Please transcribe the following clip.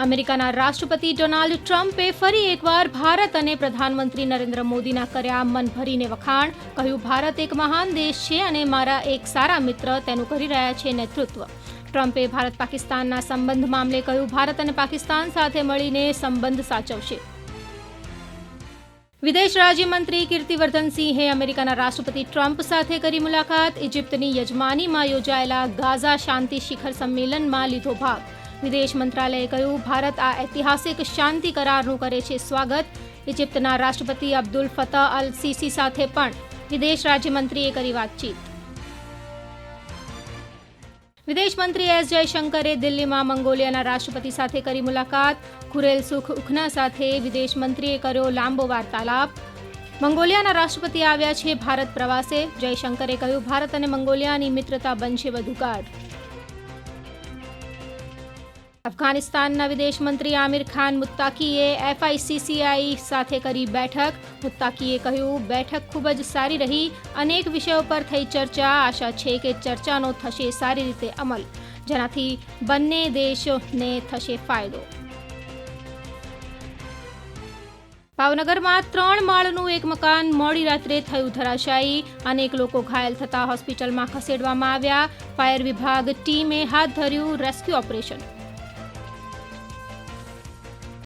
અમેરિકાના રાષ્ટ્રપતિ ડોનાલ્ડ ટ્રમ્પે ફરી એકવાર ભારત અને પ્રધાનમંત્રી નરેન્દ્ર મોદીના કર્યા મન ભરીને વખાણ. કહ્યું, ભારત એક મહાન દેશ છે અને મારા એક સારા મિત્ર તેનું કરી રહ્યા છે નેતૃત્વ. ટ્રમ્પે ભારત પાકિસ્તાનના સંબંધ મામલે કહ્યું, ભારત અને પાકિસ્તાન સાથે મળીને સંબંધ સાચવશે. વિદેશ રાજ્યમંત્રી કીર્તિવર્ધનસિંહે અમેરિકાના રાષ્ટ્રપતિ ટ્રમ્પ સાથે કરી મુલાકાત. ઇજિપ્તની યજમાનીમાં યોજાયેલા ગાઝા શાંતિ શિખર સંમેલનમાં લીધો ભાગ. વિદેશ મંત્રાલયે કહ્યું, ભારત આ ઐતિહાસિક શાંતિ કરારનું કરે છે સ્વાગત. ઇજિપ્તના રાષ્ટ્રપતિ અબ્દુલ ફતહ અલ સીસી સાથે પણ વિદેશ રાજ્યમંત્રીએ કરી વાતચીત. વિદેશ મંત્રી એસ જયશંકરે દિલ્હીમાં મંગોલિયાના રાષ્ટ્રપતિ સાથે કરી મુલાકાત. ખુરેલ સુખ ઉખના સાથે વિદેશ મંત્રીએ કર્યો લાંબો વાર્તાલાપ. મંગોલિયાના રાષ્ટ્રપતિ આવ્યા છે ભારત પ્રવાસે. જયશંકરે કહ્યું, ભારત અને મંગોલિયાની મિત્રતા બનશે વધુ ગાઢ. અફઘાનિસ્તાનના વિદેશ મંત્રી આમિર ખાન મુત્તાકીએ FICCI સાથે કરી બેઠક. મુત્તાકીએ કહ્યું, બેઠક ખૂબ જ સારી રહી. અનેક વિષયો પર થઈ ચર્ચા. આશા છે કે ચર્ચાનો થશે સારી રીતે અમલ, જેનાથી બંને દેશોને થશે ફાયદો. ભાવનગરમાં 3 માળનું એક મકાન મોડી રાત્રે થયું ધરાશાયી. અનેક લોકો ઘાયલ થતા હોસ્પિટલમાં ખસેડવામાં આવ્યા. ફાયર વિભાગ ટીમે હાથ ધર્યું રેસ્ક્યુ ઓપરેશન.